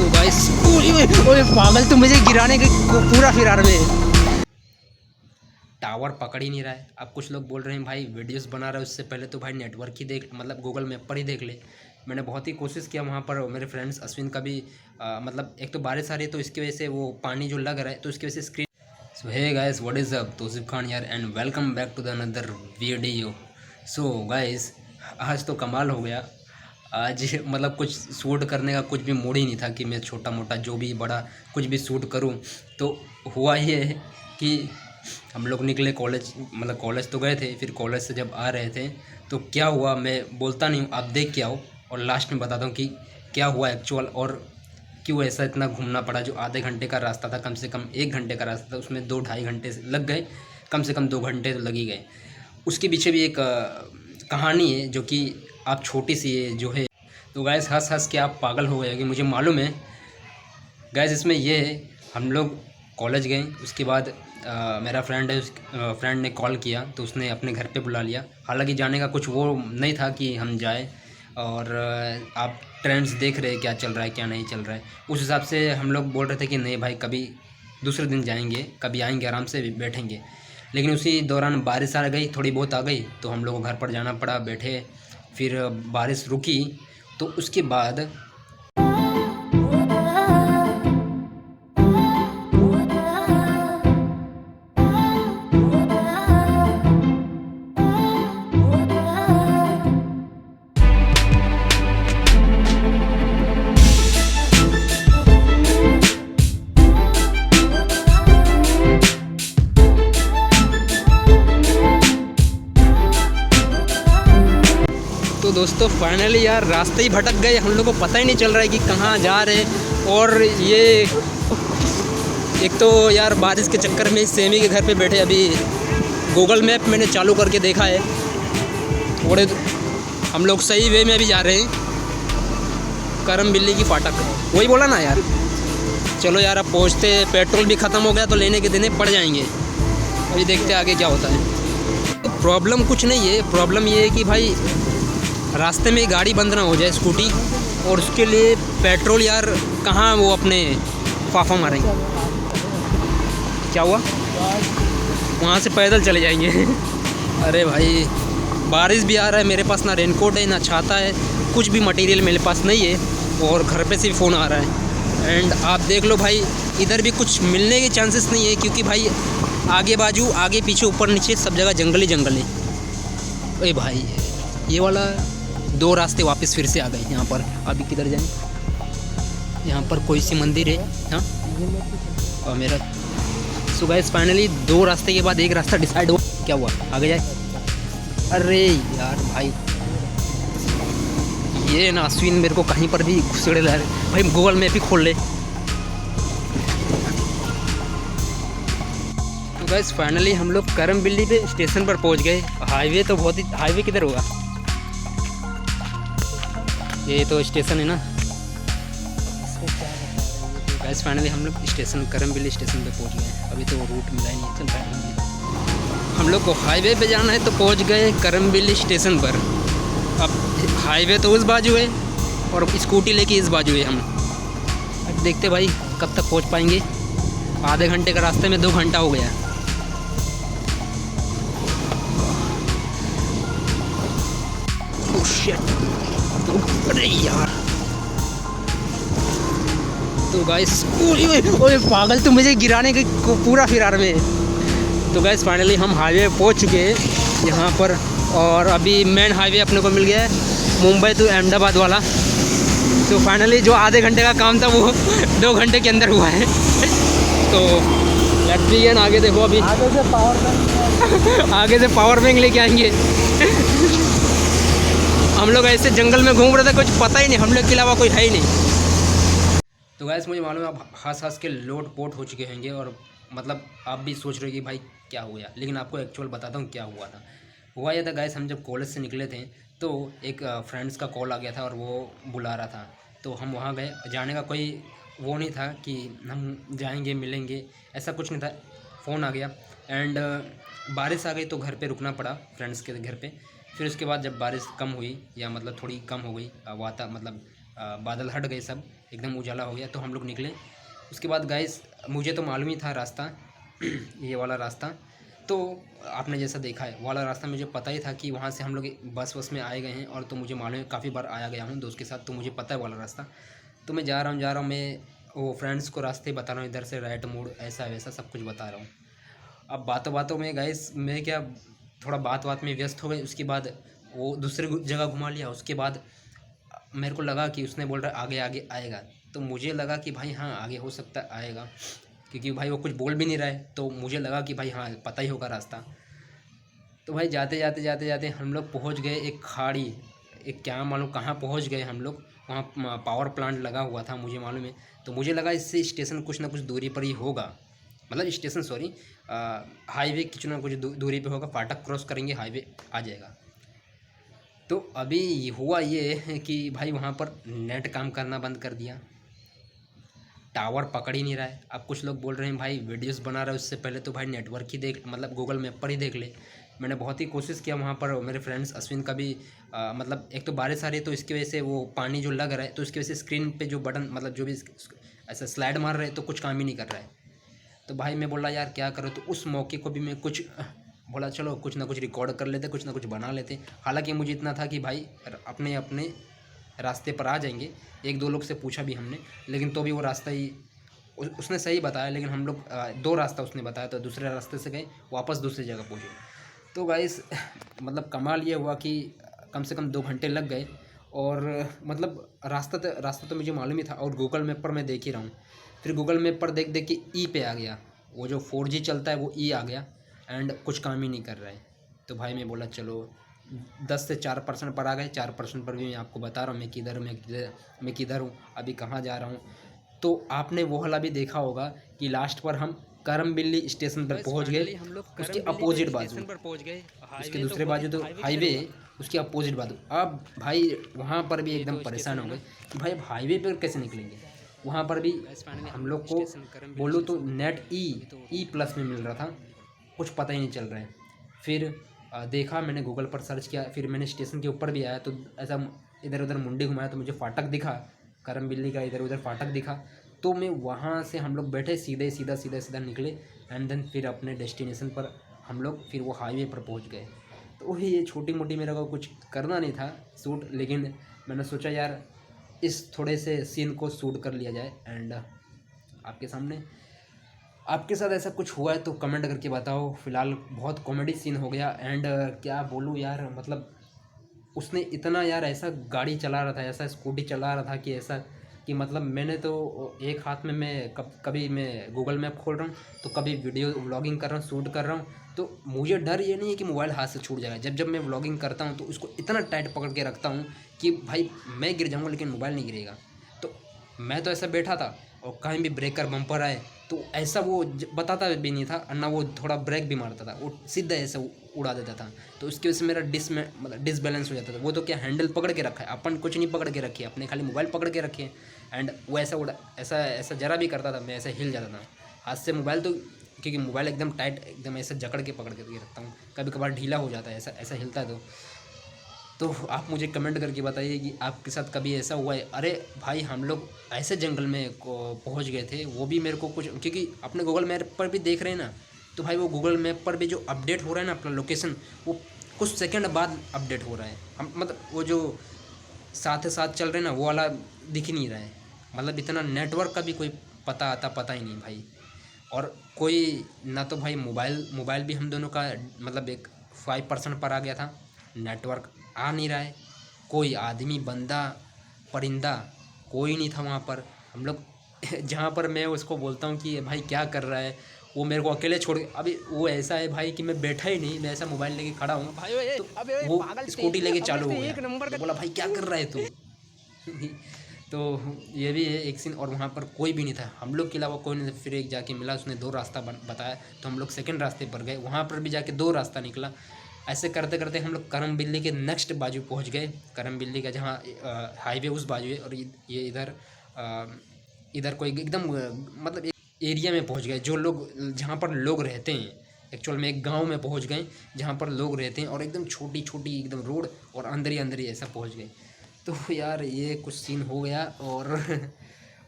तो गाइस ओए पागल, तुम मुझे गिराने के पूरा फिरार में। टावर पकड़ ही नहीं रहा है। अब कुछ लोग बोल रहे हैं भाई वीडियोस बना रहे हो, उससे पहले तो भाई नेटवर्क ही देख, मतलब गूगल मैप पर ही देख ले। मैंने बहुत ही कोशिश किया वहाँ पर। मेरे फ्रेंड्स अश्विन का भी मतलब एक तो बारिश आ रही है तो इसकी वजह से वो पानी जो लग रहा है तो इसकी वजह से screen. So hey guys, what is up, Tauseef Khan यार and welcome back to the another video. So guys, आज तो कमाल हो गया। आज मतलब कुछ शूट करने का कुछ भी मूड ही नहीं था कि मैं छोटा मोटा जो भी बड़ा कुछ भी शूट करूं। तो हुआ ये है कि हम लोग निकले कॉलेज, मतलब कॉलेज तो गए थे, फिर कॉलेज से जब आ रहे थे तो क्या हुआ मैं बोलता नहीं हूँ, आप देख के आओ और लास्ट में बताता हूँ कि क्या हुआ एक्चुअल और क्यों ऐसा इतना घूमना पड़ा। जो आधे घंटे का रास्ता था, कम से कम 1 घंटे का रास्ता था, उसमें 2-2.5 घंटे लग गए, कम से कम 2 घंटे तो लग ही गए। उसके पीछे भी एक कहानी है जो कि आप छोटी सी है जो है। तो गैस हंस हंस के आप पागल हो गए कि मुझे मालूम है। गैस इसमें ये है, हम लोग कॉलेज गए, उसके बाद मेरा फ्रेंड है, उस फ्रेंड ने कॉल किया तो उसने अपने घर पे बुला लिया। हालांकि जाने का कुछ वो नहीं था कि हम जाए, और आप ट्रेंड्स देख रहे हैं क्या चल रहा है क्या नहीं चल रहा है, उस हिसाब से हम लोग बोल रहे थे कि नहीं भाई कभी दूसरे दिन जाएंगे, कभी आएंगे आराम से बैठेंगे। लेकिन उसी दौरान बारिश आ गई, थोड़ी बहुत आ गई, तो हम लोग को घर पर जाना पड़ा। बैठे, फिर बारिश रुकी तो उसके बाद तो दोस्तों फाइनली यार रास्ते ही भटक गए, हम लोग को पता ही नहीं चल रहा है कि कहाँ जा रहे हैं। और ये एक तो यार बारिश के चक्कर में सेमी के घर पे बैठे, अभी गूगल मैप मैंने चालू करके देखा है, थोड़े हम लोग सही वे में भी जा रहे हैं। करम बिल्ली की फाटक, वही बोला ना यार। चलो यार अब पहुँचते, पेट्रोल भी ख़त्म हो गया तो लेने के देने पड़ जाएंगे। अभी देखते आगे क्या होता है। प्रॉब्लम कुछ नहीं है, प्रॉब्लम ये है कि भाई रास्ते में गाड़ी बंद ना हो जाए स्कूटी, और उसके लिए पेट्रोल यार कहाँ वो अपने फाफा मारेंगे। क्या हुआ, वहाँ से पैदल चले जाएंगे। अरे भाई बारिश भी आ रहा है, मेरे पास ना रेनकोट है ना छाता है, कुछ भी मटेरियल मेरे पास नहीं है, और घर पे से भी फ़ोन आ रहा है। एंड आप देख लो भाई, इधर भी कुछ मिलने के चांसेस नहीं है, क्योंकि भाई आगे बाजू आगे पीछे ऊपर नीचे सब जगह जंगल ही जंगल है। अरे भाई ये वाला 2 रास्ते वापस फिर से आ गए यहाँ पर। अभी किधर जाएं, यहाँ पर कोई सी मंदिर है हाँ, और मेरा सो गाइस फाइनली 2 रास्ते के बाद एक रास्ता डिसाइड हुआ। क्या हुआ, आगे जाए। अरे यार भाई ये ना अश्विन मेरे को कहीं पर भी घुसेड़े ला रहे भाई, गूगल मैप ही खोल ले। तो गाइस फाइनली हम लोग करम बिल्ली पे स्टेशन पर पहुँच गए। हाईवे तो बहुत ही, हाईवे किधर होगा, ये तो स्टेशन है ना। गैस फाइनली हम लोग स्टेशन करमबिल्ली स्टेशन पे पहुंच गए। अभी तो रूट मिला ही नहीं, चल पाएंगे। हम लोग को हाईवे पे जाना है तो पहुंच गए करमबिल्ली स्टेशन पर। अब हाईवे तो उस बाजू है और स्कूटी लेके इस बाजू है हम। अब देखते भाई कब तक पहुंच पाएंगे। आधे घंटे का रास्ते में 2 घंटा हो गया। ओह शिट, अरे यार। तो गाइस ओए पागल, तुम मुझे गिराने के पूरा फिरार में। तो गाइस फाइनली हम हाईवे पहुंच चुके हैं यहाँ पर, और अभी मेन हाईवे अपने को मिल गया है, मुंबई टू अहमदाबाद वाला। तो फाइनली जो आधे घंटे का काम था वो 2 घंटे के अंदर हुआ है। तो लेट्स बिगिन। आगे देखो, अभी आगे से पावर बैंक लेके आएंगे। हम लोग ऐसे जंगल में घूम रहे थे, कुछ पता ही नहीं, हम लोग के अलावा कोई है ही नहीं। तो गैस मुझे मालूम है आप हंस हंस के लोट पोट हो चुके होंगे, और मतलब आप भी सोच रहे हो कि भाई क्या हो गया, लेकिन आपको एक्चुअल बताता हूँ क्या हुआ था। हुआ यह था गैस, हम जब कॉलेज से निकले थे तो एक फ्रेंड्स का कॉल आ गया था और वो बुला रहा था, तो हम वहाँ गए। जाने का कोई वो नहीं था कि हम जाएंगे मिलेंगे, ऐसा कुछ नहीं था। फ़ोन आ गया एंड बारिश आ गई तो घर पे रुकना पड़ा फ्रेंड्स के घर पे। फिर उसके बाद जब बारिश कम हुई, या मतलब थोड़ी कम हो गई, मतलब बादल हट गए, सब एकदम उजाला हो गया, तो हम लोग निकले। उसके बाद गाइस मुझे तो मालूम ही था रास्ता ये वाला रास्ता, तो आपने जैसा देखा है वो वाला रास्ता मुझे पता ही था कि वहाँ से हम लोग बस में आए गए हैं, और तो मुझे मालूम है काफ़ी बार आया गया हूँ दोस्त के साथ, तो मुझे पता है वाला रास्ता। तो मैं जा रहा हूँ मैं वो फ्रेंड्स को रास्ते बता रहा हूँ, इधर से राइट मोड़ ऐसा वैसा सब कुछ बता रहा हूँ। अब बातों बातों में गाइस मैं क्या थोड़ा बात में व्यस्त हो गए। उसके बाद वो दूसरे जगह घुमा लिया। उसके बाद मेरे को लगा कि उसने बोल रहा आगे आगे आएगा, तो मुझे लगा कि भाई हाँ आगे हो सकता है आएगा, क्योंकि भाई वो कुछ बोल भी नहीं रहा है, तो मुझे लगा कि भाई हाँ पता ही होगा रास्ता। तो भाई जाते हम लोग पहुंच गए एक खाड़ी, एक क्या मालूम कहाँ पहुंच गए हम लोग। वहाँ पावर प्लांट लगा हुआ था मुझे मालूम है, तो मुझे लगा इससे स्टेशन कुछ ना कुछ दूरी पर ही होगा, मतलब स्टेशन सॉरी हाईवे कुछ ना कुछ दूरी पे होगा, फाटक क्रॉस करेंगे हाईवे आ जाएगा। तो अभी हुआ ये कि भाई वहाँ पर नेट काम करना बंद कर दिया, टावर पकड़ ही नहीं रहा है। अब कुछ लोग बोल रहे हैं भाई वीडियोस बना रहा है उससे पहले तो भाई नेटवर्क ही देख, मतलब गूगल मैप पर ही देख ले। मैंने बहुत ही कोशिश किया वहाँ पर, मेरे फ्रेंड्स अश्विन का भी मतलब एक तो बारिश आ रही है, तो इसकी वजह से वो पानी जो लग रहा है, तो इसकी वजह से स्क्रीन पे जो बटन मतलब जो भी ऐसा स्लाइड मार रहे हैं तो कुछ काम ही नहीं कर रहा है। तो भाई मैं बोला यार क्या करो, तो उस मौके को भी मैं कुछ बोला चलो कुछ ना कुछ रिकॉर्ड कर लेते, कुछ ना कुछ बना लेते। हालांकि मुझे इतना था कि भाई अपने अपने रास्ते पर आ जाएंगे। एक दो लोग से पूछा भी हमने, लेकिन तो भी वो रास्ता ही उसने सही बताया, लेकिन हम लोग दो रास्ता उसने बताया, तो दूसरे रास्ते से गए वापस दूसरी जगह पहुँचे। तो गाइस मतलब कमाल ये हुआ कि कम से कम 2 घंटे लग गए, और मतलब रास्ता तो मुझे मालूम ही था, और गूगल मैप पर मैं देख ही रहा हूँ। फिर गूगल मैप पर देख के ई पे आ गया, वो जो 4G चलता है वो ई आ गया, एंड कुछ काम ही नहीं कर रहा है। तो भाई मैं बोला चलो 10 से 4% पर आ गए। 4% पर भी मैं आपको बता रहा हूँ मैं किधर हूँ, अभी कहाँ जा रहा हूँ। तो आपने वो वाला भी देखा होगा कि लास्ट पर हम करमबिल्ली स्टेशन पर पहुंच गए, उसके अपोजिट बाजू पर पहुंच गए, उसके दूसरे बाजू तो हाईवे, उसके अपोजिट बाजू। अब भाई वहाँ पर भी एकदम परेशान हो गए कि भाई अब हाईवे पर कैसे निकलेंगे। वहाँ पर भी हम लोग को बोलो तो नेट ई प्लस में मिल रहा था, कुछ पता ही नहीं चल रहा है। फिर देखा मैंने गूगल पर सर्च किया, फिर मैंने स्टेशन के ऊपर भी आया, तो ऐसा इधर उधर मुंडी घुमाया तो मुझे फाटक दिखा, करमबिल्ली का इधर उधर फाटक दिखा। तो मैं वहाँ से हम लोग बैठे सीधा निकले, एंड देन फिर अपने डेस्टिनेशन पर हम लोग फिर वो हाईवे पर पहुँच गए। तो वही ये छोटी मोटी मेरे को कुछ करना नहीं था शूट, लेकिन मैंने सोचा यार इस थोड़े से सीन को शूट कर लिया जाए। एंड आपके सामने आपके साथ ऐसा कुछ हुआ है तो कमेंट करके बताओ। फिलहाल बहुत कॉमेडी सीन हो गया, एंड क्या बोलूँ यार, मतलब उसने इतना यार ऐसा गाड़ी चला रहा था, ऐसा स्कूटी चला रहा था कि ऐसा कि मतलब मैंने तो एक हाथ में मैं कभी मैं गूगल मैप खोल रहा हूँ, तो कभी वीडियो व्लॉगिंग कर रहा हूँ, शूट कर रहा हूँ। तो मुझे डर ये नहीं है कि मोबाइल हाथ से छूट जाएगा। जब मैं व्लॉगिंग करता हूँ तो उसको इतना टाइट पकड़ के रखता हूँ कि भाई मैं गिर जाऊँगा लेकिन मोबाइल नहीं गिरेगा। तो मैं तो ऐसा बैठा था, और कहीं भी ब्रेकर बम्पर आए तो ऐसा वो बताता भी नहीं था, और ना वो थोड़ा ब्रेक भी मारता था, वो सीधा ऐसे उड़ा देता था। तो उसकी वजह से मेरा डिसबैलेंस हो जाता था। वो तो क्या हैंडल पकड़ के रखा है, अपन कुछ नहीं पकड़ के रखी है, अपने खाली मोबाइल पकड़ के रखे हैं। एंड वो ऐसा जरा भी करता था, मैं ऐसे हिल जाता था हाथ से मोबाइल, तो क्योंकि मोबाइल एकदम टाइट एकदम ऐसे जकड़ के पकड़ के रखता हूँ, कभी कभार ढीला हो जाता है, ऐसा हिलता है। तो आप मुझे कमेंट करके बताइए कि आपके साथ कभी ऐसा हुआ है। अरे भाई हम लोग ऐसे जंगल में पहुंच गए थे, वो भी मेरे को कुछ, क्योंकि अपने गूगल मैप पर भी देख रहे हैं ना, तो भाई वो गूगल मैप पर भी जो अपडेट हो रहा है ना अपना लोकेशन, वो कुछ सेकंड बाद अपडेट हो रहा है। हम मतलब वो जो साथ चल रहे हैं ना वो वाला दिख ही नहीं रहा है, मतलब इतना नेटवर्क का भी कोई पता ही नहीं भाई। और कोई ना तो भाई मोबाइल भी हम दोनों का मतलब एक 5% पर आ गया था, नेटवर्क आ नहीं रहा है, कोई आदमी बंदा परिंदा कोई नहीं था वहाँ पर। हम लोग जहाँ पर मैं उसको बोलता हूँ कि भाई क्या कर रहा है, वो मेरे को अकेले छोड़ के, अभी वो ऐसा है भाई कि मैं बैठा ही नहीं, मैं ऐसा मोबाइल लेके खड़ा हूँ, तो वो स्कूटी लेके चालू हो गया, तो बोला भाई क्या कर रहा है तू तो ये भी है एक सीन। और वहाँ पर कोई भी नहीं था, हम लोग के अलावा कोई नहीं था। फिर एक जाके मिला, उसने 2 रास्ता बताया, तो हम लोग सेकंड रास्ते पर गए, वहाँ पर भी जाके 2 रास्ता निकला। ऐसे करते करते हम लोग करमबिल्ली के नेक्स्ट बाजू पहुँच गए, करमबिल्ली का जहाँ हाईवे उस बाजू है, और ये इधर कोई एकदम मतलब एक एरिया में पहुँच गए जो लोग जहाँ पर लोग रहते हैं। एक्चुअल में एक गांव में पहुँच गए जहाँ पर लोग रहते हैं, और एकदम छोटी छोटी एकदम रोड, और अंदर ही ऐसा पहुँच गए। तो यार ये कुछ सीन हो गया। और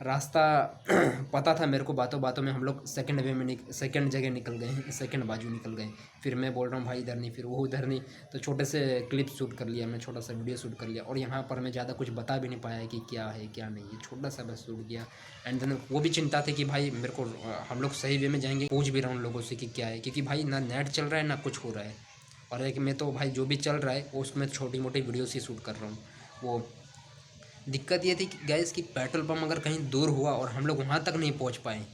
रास्ता पता था मेरे को, बातों बातों में हम लोग सेकंड वे में सेकंड जगह निकल गए, सेकंड बाजू निकल गए। फिर मैं बोल रहा हूँ भाई इधर नहीं, फिर वो उधर नहीं। तो छोटे से क्लिप शूट कर लिया मैं, छोटा सा वीडियो शूट कर लिया। और यहाँ पर मैं ज़्यादा कुछ बता भी नहीं पाया कि क्या है क्या नहीं, ये छोटा सा बस शूट किया। एंड देन वो भी चिंता थी कि भाई मेरे को हम लोग सही वे में जाएंगे। पूछ भी रहा हूँ लोगों से कि क्या है, क्योंकि भाई ना नेट चल रहा है ना कुछ हो रहा है। और एक मैं तो भाई जो भी चल रहा है उसमें छोटी मोटी वीडियोस ही शूट कर रहा हूँ। वो दिक्कत ये थी कि गैस की पेट्रोल पंप अगर कहीं दूर हुआ और हम लोग वहाँ तक नहीं पहुँच पाए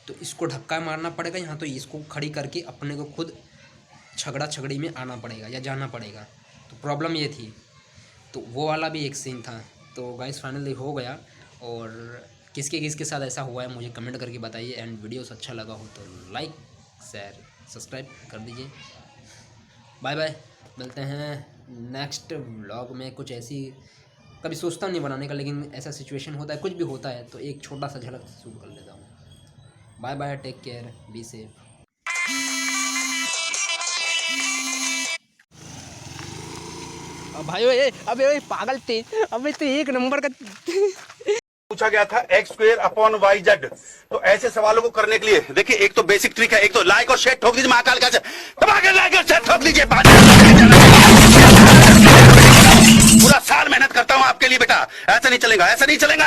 तो इसको धक्का मारना पड़ेगा, यहाँ तो इसको खड़ी करके अपने को खुद झगड़ा झगड़ी में आना पड़ेगा या जाना पड़ेगा। तो प्रॉब्लम ये थी, तो वो वाला भी एक सीन था। तो गाइस फाइनली हो गया। और किसके किसके साथ ऐसा हुआ है मुझे कमेंट करके बताइए। एंड वीडियोस अच्छा लगा हो तो लाइक शेयर सब्सक्राइब कर दीजिए। बाय बाय, मिलते हैं नेक्स्ट व्लॉग में। कुछ ऐसी कभी सोचता नहीं बनाने का, लेकिन ऐसा सिचुएशन होता है, कुछ भी होता है तो एक छोटा सा झलक शूट कर लेता हूँ। Bye bye, take care, be safe. भाई अबे पागल थे, अबे तो एक नंबर का पूछा गया था x square upon y z. तो ऐसे सवालों को करने के लिए देखिए, एक तो बेसिक ट्रिक है, एक तो लाइक और शेयर ठोक दीजिए, महाकाल का दबा के लाइक और शेयर ठोक दीजिए। पूरा साल मेहनत करता हूं आपके लिए बेटा, ऐसा नहीं चलेगा, ऐसा नहीं चलेगा।